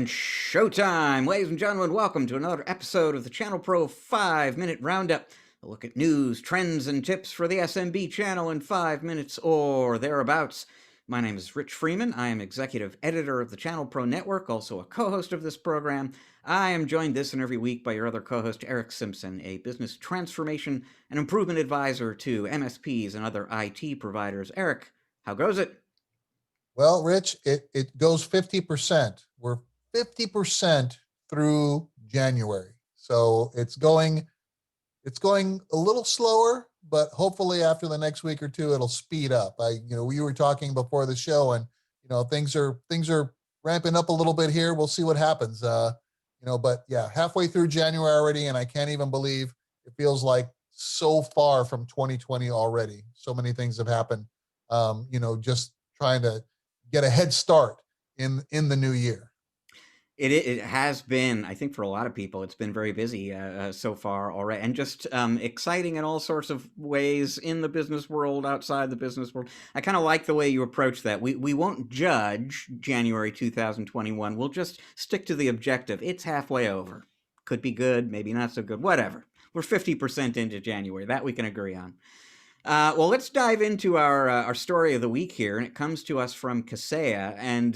And showtime! Ladies and gentlemen, welcome to another episode of the ChannelPro 5-Minute Roundup. A look at news, trends, and tips for the SMB channel in 5 minutes or thereabouts. My name is Rich Freeman. I am executive editor of the ChannelPro Network, also a co-host of this program. I am joined this and every week by your other co-host, Eric Simpson, a business transformation and improvement advisor to MSPs and other IT providers. Eric, how goes it? Well, Rich, it goes 50%. We're 50% through January. So it's going a little slower, but hopefully after the next week or two it'll speed up. We were talking before the show, and things are ramping up a little bit here. We'll see what happens. But yeah, halfway through January already, and I can't even believe it feels like so far from 2020 already. So many things have happened. Just trying to get a head start in the new year. It has been, I think for a lot of people, it's been very busy so far already, and just exciting in all sorts of ways in the business world, outside the business world. I kind of like the way you approach that. We won't judge January 2021. We'll just stick to the objective. It's halfway over. Could be good, maybe not so good, whatever. We're 50% into January. That we can agree on. Well, let's dive into our story of the week here, and it comes to us from Kaseya, and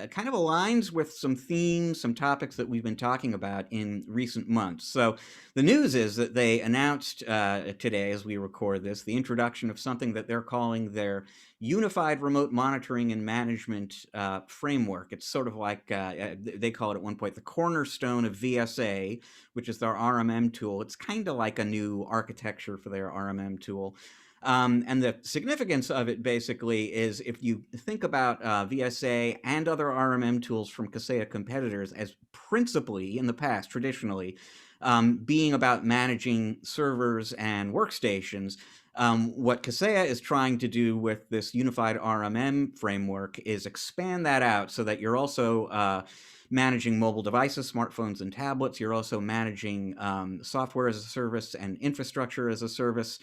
kind of aligns with some themes, some topics that we've been talking about in recent months. So the news is that they announced today, as we record this, the introduction of something that they're calling their Unified Remote Monitoring and Management Framework. It's sort of like, they call it at one point, the cornerstone of VSA, which is their RMM tool. It's kind of like a new architecture for their RMM tool. And the significance of it basically is, if you think about VSA and other RMM tools from Kaseya competitors as principally in the past, traditionally, being about managing servers and workstations, what Kaseya is trying to do with this unified RMM framework is expand that out so that you're also managing mobile devices, smartphones and tablets. You're also managing software as a service and infrastructure as a service,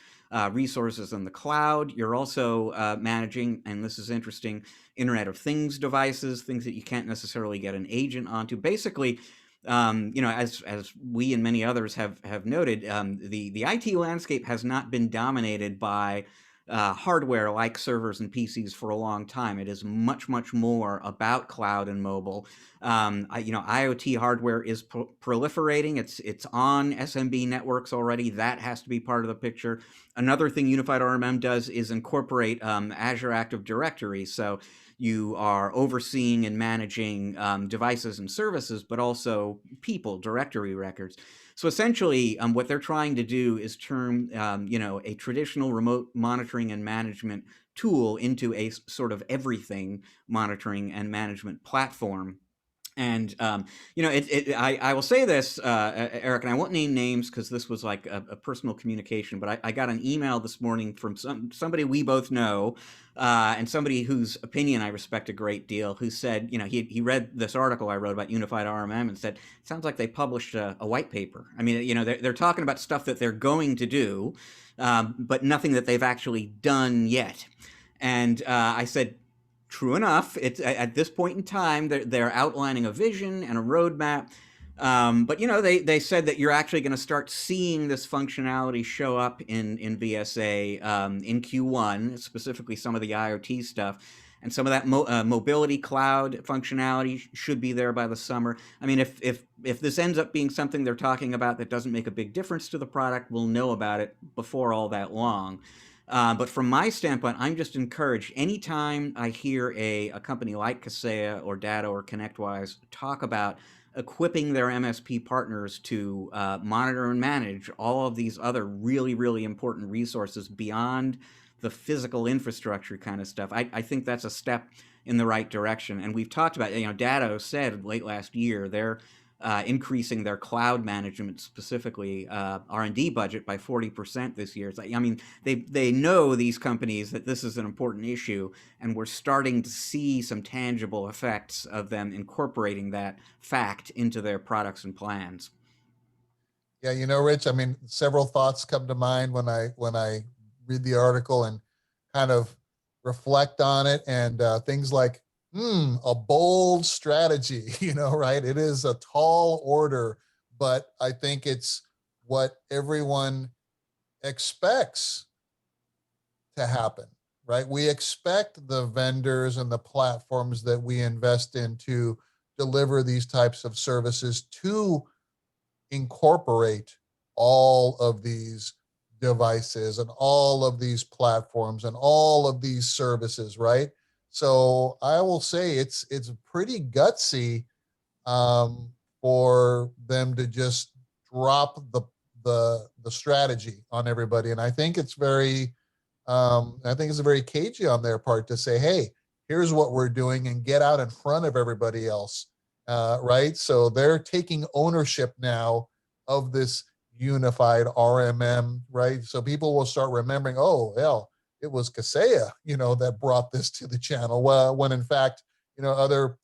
resources in the cloud. You're also managing, and this is interesting, Internet of Things devices, things that you can't necessarily get an agent onto. Basically, as we and many others have noted, the IT landscape has not been dominated by hardware like servers and PCs for a long time. It is much, much more about cloud and mobile. IoT hardware is proliferating. It's on SMB networks already. That has to be part of the picture. Another thing Unified RMM does is incorporate Azure Active Directory. So you are overseeing and managing devices and services, but also people, directory records. So essentially, what they're trying to do is turn, a traditional remote monitoring and management tool into a sort of everything monitoring and management platform. And, I will say this, Eric, and I won't name names because this was like a personal communication, but I got an email this morning from somebody we both know, and somebody whose opinion I respect a great deal, who said, he read this article I wrote about Unified RMM and said, it sounds like they published a white paper. I mean, they're talking about stuff that they're going to do, but nothing that they've actually done yet. And I said, true enough, it's at this point in time they're outlining a vision and a roadmap, but they said that you're actually going to start seeing this functionality show up in VSA in Q1, specifically some of the IoT stuff, and some of that mobility cloud functionality should be there by the summer. I mean, if this ends up being something they're talking about that doesn't make a big difference to the product, we'll know about it before all that long. But from my standpoint, I'm just encouraged. Anytime I hear a company like Kaseya or Datto or ConnectWise talk about equipping their MSP partners to monitor and manage all of these other really, really important resources beyond the physical infrastructure kind of stuff, I think that's a step in the right direction. And we've talked about, Datto said late last year, they're increasing their cloud management, specifically R&D budget, by 40% this year. It's like, they know, these companies, that this is an important issue, and we're starting to see some tangible effects of them incorporating that fact into their products and plans. Yeah, Rich, several thoughts come to mind when I read the article and kind of reflect on it, and things like A bold strategy, right? It is a tall order, but I think it's what everyone expects to happen, right? We expect the vendors and the platforms that we invest in to deliver these types of services to incorporate all of these devices and all of these platforms and all of these services, right? So I will say it's pretty gutsy, um, for them to just drop the strategy on everybody, and I think it's very cagey on their part to say, hey, here's what we're doing and get out in front of everybody else. Right. So they're taking ownership now of this unified RMM. Right. So people will start remembering, oh, hell, it was Kaseya, that brought this to the channel. Well, when in fact, other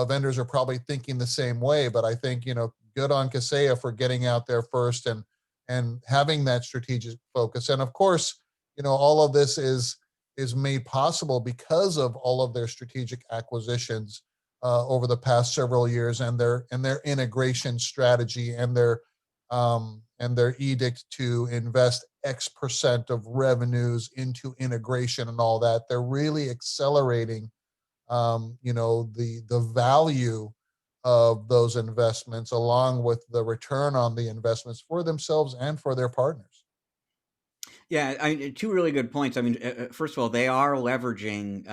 vendors are probably thinking the same way. But I think, good on Kaseya for getting out there first and having that strategic focus. And of course, all of this is made possible because of all of their strategic acquisitions over the past several years, and their integration strategy, and their edict to invest X% of revenues into integration and all that. They're really accelerating, the value of those investments, along with the return on the investments for themselves and for their partners. Yeah, two really good points. I mean, first of all, they are leveraging,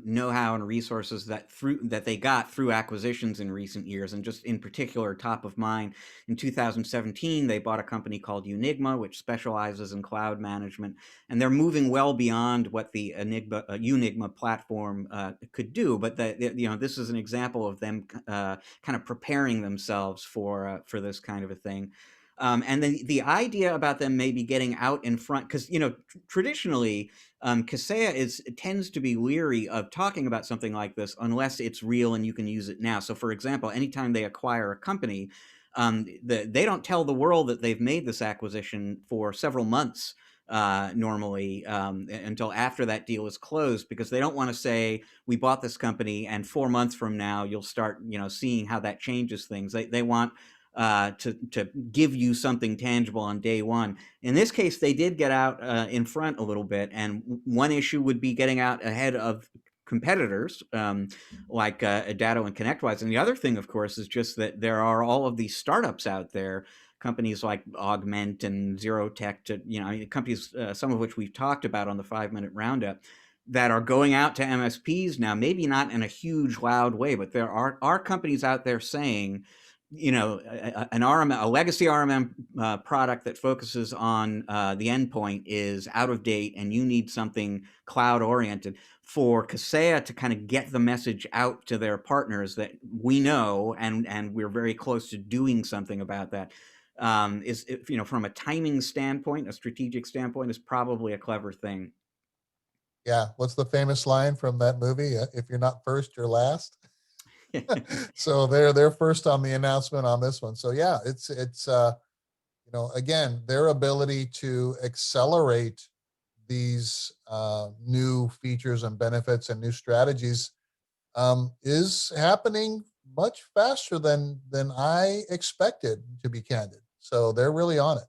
know-how and resources that they got through acquisitions in recent years, and just in particular, top of mind, in 2017, they bought a company called Unigma, which specializes in cloud management, and they're moving well beyond what the Unigma platform could do. But this is an example of them kind of preparing themselves for this kind of a thing. And then the idea about them maybe getting out in front, because traditionally, Kaseya tends to be leery of talking about something like this unless it's real and you can use it now. So, for example, anytime they acquire a company, they don't tell the world that they've made this acquisition for several months. Normally, until after that deal is closed, because they don't want to say we bought this company and 4 months from now you'll start seeing how that changes things. They want to give you something tangible on day one. In this case, they did get out in front a little bit, and one issue would be getting out ahead of competitors like Datto and ConnectWise. And the other thing, of course, is just that there are all of these startups out there, companies like Augment and Zero Tech, companies, some of which we've talked about on the 5 Minute Roundup, that are going out to MSPs now, maybe not in a huge, loud way, but there are companies out there saying, an RMM, a legacy RMM product that focuses on the endpoint is out of date, and you need something cloud oriented. For Kaseya to kind of get the message out to their partners that we know, and we're very close to doing something about that, is, from a timing standpoint, a strategic standpoint, is probably a clever thing. Yeah. What's the famous line from that movie? If you're not first, you're last. So they're first on the announcement on this one. So yeah, it's again, their ability to accelerate these new features and benefits and new strategies is happening much faster than I expected, to be candid. So they're really on it.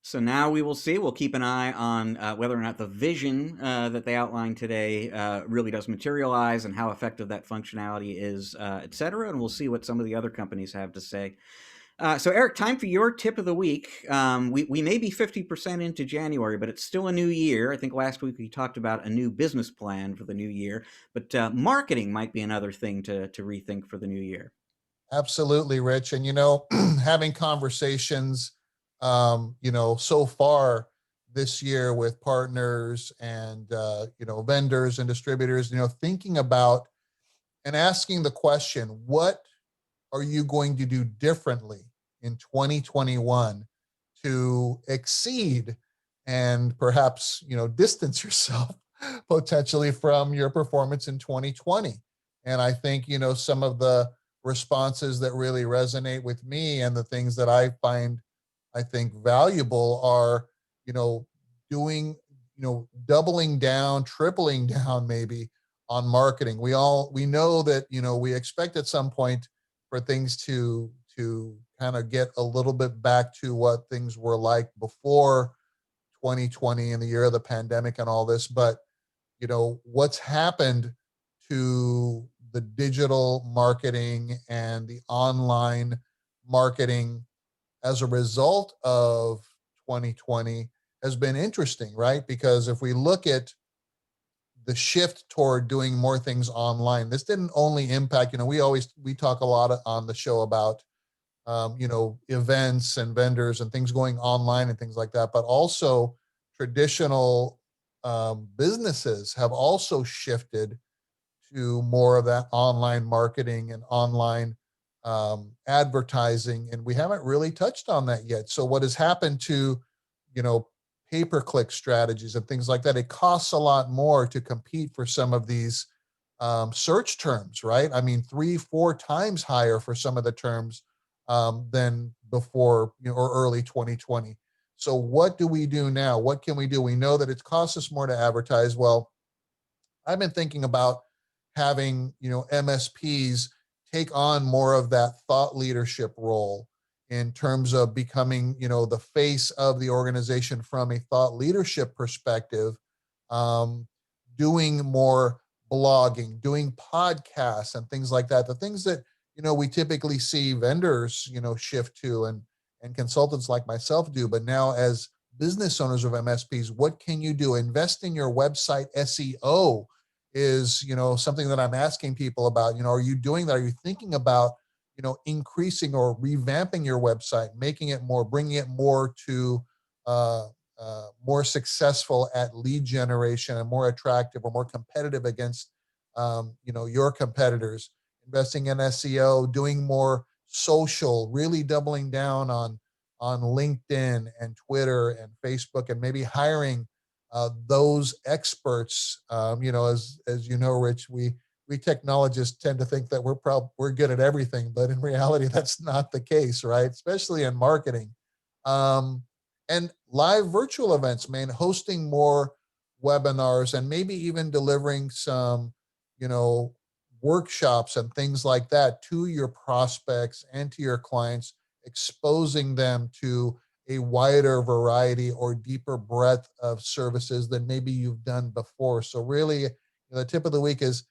So now we will see. We'll keep an eye on whether or not the vision that they outlined today really does materialize, and how effective that functionality is, et cetera. And we'll see what some of the other companies have to say. So, Eric, time for your tip of the week. We may be 50% into January, but it's still a new year. I think last week we talked about a new business plan for the new year, but marketing might be another thing to rethink for the new year. Absolutely, Rich. And having conversations, so far this year with partners and vendors and distributors, thinking about and asking the question, what are you going to do differently in 2021 to exceed and perhaps distance yourself potentially from your performance in 2020? And I think some of the responses that really resonate with me and the things that I think valuable are doing doubling down, tripling down maybe on marketing. We know that, we expect at some point for things to kind of get a little bit back to what things were like before 2020 and the year of the pandemic and all this. But what's happened to the digital marketing and the online marketing as a result of 2020 has been interesting, right? Because if we look at the shift toward doing more things online, this didn't only impact, we talk a lot on the show about events and vendors and things going online and things like that, but also traditional businesses have also shifted to more of that online marketing and online advertising, and we haven't really touched on that yet. So what has happened to, you know, pay-per-click strategies and things like that? It costs a lot more to compete for some of these search terms, right? I mean, 3, 4 times higher for some of the terms than before, or early 2020. So what do we do now? What can we do? We know that it costs us more to advertise. Well, I've been thinking about having, MSPs take on more of that thought leadership role in terms of becoming, the face of the organization from a thought leadership perspective, um, doing more blogging, doing podcasts and things like that. The things that, we typically see vendors, shift to, and consultants like myself do. But now as business owners of MSPs, what can you do? Invest in your website SEO is, something that I'm asking people about. Are you doing that? Are you thinking about, increasing or revamping your website, making it more, bringing it more to uh, more successful at lead generation and more attractive or more competitive against, your competitors? Investing in SEO, doing more social, really doubling down on LinkedIn and Twitter and Facebook, and maybe hiring those experts. As you know, Rich, we technologists tend to think that we're good at everything, but in reality, that's not the case, right? Especially in marketing. Um, and live virtual events, man, hosting more webinars and maybe even delivering some, you know, workshops and things like that to your prospects and to your clients, exposing them to a wider variety or deeper breadth of services than maybe you've done before. So really, the tip of the week is,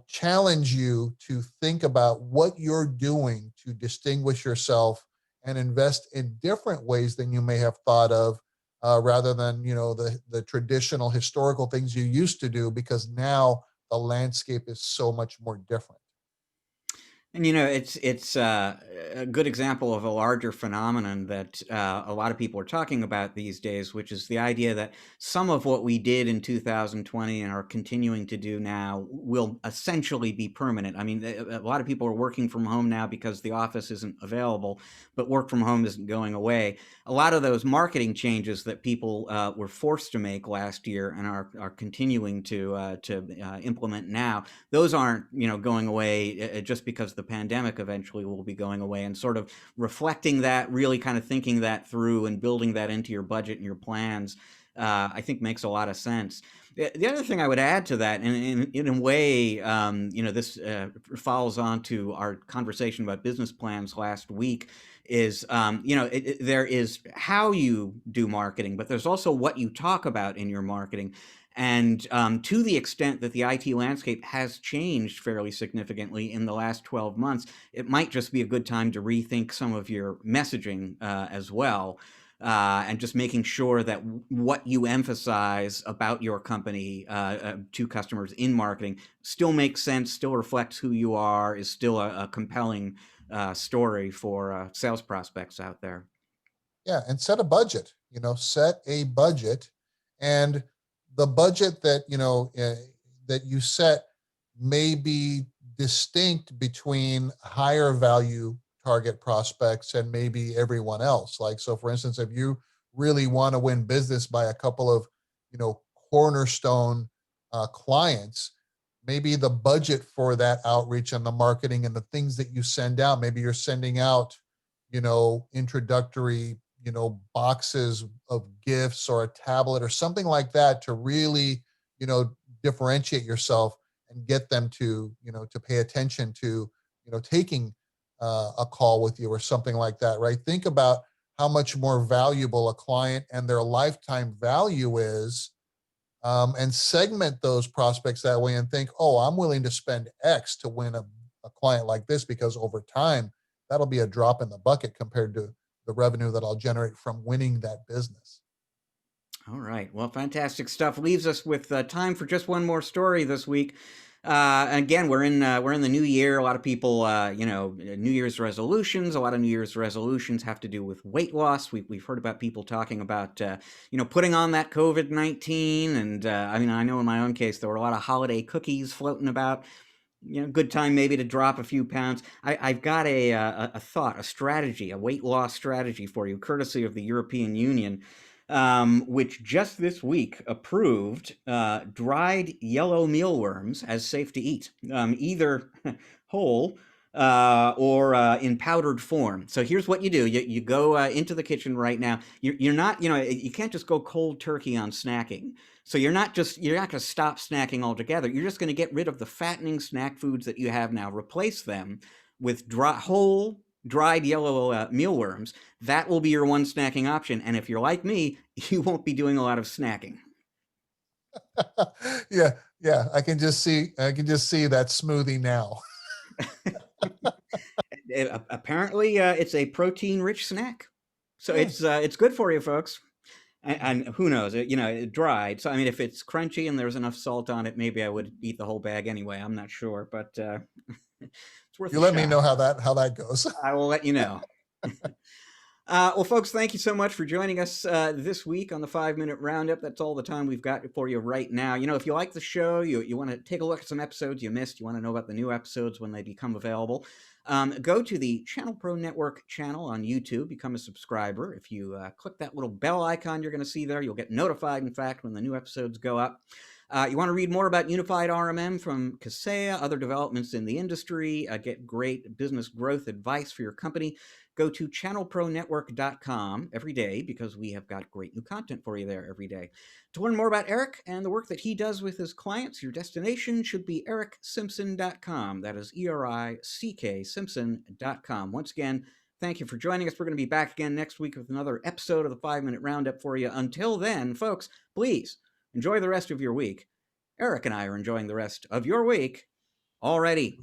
challenge you to think about what you're doing to distinguish yourself and invest in different ways than you may have thought of, rather than, the traditional historical things you used to do, because now the landscape is so much more different. And it's a good example of a larger phenomenon that a lot of people are talking about these days, which is the idea that some of what we did in 2020 and are continuing to do now will essentially be permanent. I mean, a lot of people are working from home now because the office isn't available, but work from home isn't going away. A lot of those marketing changes that people were forced to make last year and are continuing to implement now, those aren't going away just because the pandemic eventually will be going away. And sort of reflecting that, really kind of thinking that through and building that into your budget and your plans, I think makes a lot of sense. The other thing I would add to that, and in a way, this follows on to our conversation about business plans last week, is there is how you do marketing, but there's also what you talk about in your marketing. And to the extent that the IT landscape has changed fairly significantly in the last 12 months, it might just be a good time to rethink some of your messaging as well. And just making sure that what you emphasize about your company to customers in marketing still makes sense, still reflects who you are, is still a compelling story for sales prospects out there. Yeah, and set a budget. Set a budget, and the budget that that you set may be distinct between higher value target prospects and maybe everyone else. Like, so for instance, if you really want to win business by a couple of cornerstone clients, maybe the budget for that outreach and the marketing and the things that you send out, maybe you're sending out introductory boxes of gifts or a tablet or something like that to really differentiate yourself. and get them to, to pay attention to, taking a call with you or something like that, right? Think about how much more valuable a client and their lifetime value is, and segment those prospects that way and think, oh, I'm willing to spend X to win a client like this, because over time, that'll be a drop in the bucket compared to the revenue that I'll generate from winning that business. All right. Well, fantastic stuff. Leaves us with time for just one more story this week. Again, we're in the new year. A lot of people, New Year's resolutions. A lot of New Year's resolutions have to do with weight loss. We've heard about people talking about putting on that COVID-19, and I mean, I know in my own case there were a lot of holiday cookies floating about. Good time maybe to drop a few pounds. I've got a thought, a strategy, a weight loss strategy for you, courtesy of the European Union, which just this week approved dried yellow mealworms as safe to eat, either whole or in powdered form. So here's what you do: you go into the kitchen right now. You're not, you can't just go cold turkey on snacking. So you're not going to stop snacking altogether. You're just going to get rid of the fattening snack foods that you have now. Replace them with whole dried yellow mealworms. That will be your one snacking option. And if you're like me, you won't be doing a lot of snacking. Yeah, yeah. I can just see that smoothie now. Apparently, it's a protein-rich snack, so Hmm. it's good for you, folks. And who knows? Dried. So I mean, if it's crunchy and there's enough salt on it, maybe I would eat the whole bag anyway. I'm not sure, but it's worth You a let me shot. know how that goes. I will let you know. Well, folks, thank you so much for joining us this week on the 5 Minute Roundup. That's all the time we've got for you right now. If you like the show, you want to take a look at some episodes you missed, you want to know about the new episodes when they become available, go to the ChannelPro Network channel on YouTube, become a subscriber. If you click that little bell icon you're going to see there, you'll get notified, in fact, when the new episodes go up. You want to read more about Unified RMM from Kaseya, other developments in the industry, get great business growth advice for your company, go to channelpronetwork.com every day, because we have got great new content for you there every day. To learn more about Eric and the work that he does with his clients, your destination should be ericsimpson.com. That is ERICK Simpson.com. Once again, thank you for joining us. We're going to be back again next week with another episode of the 5 Minute Roundup for you. Until then, folks, please enjoy the rest of your week. Eric and I are enjoying the rest of your week already.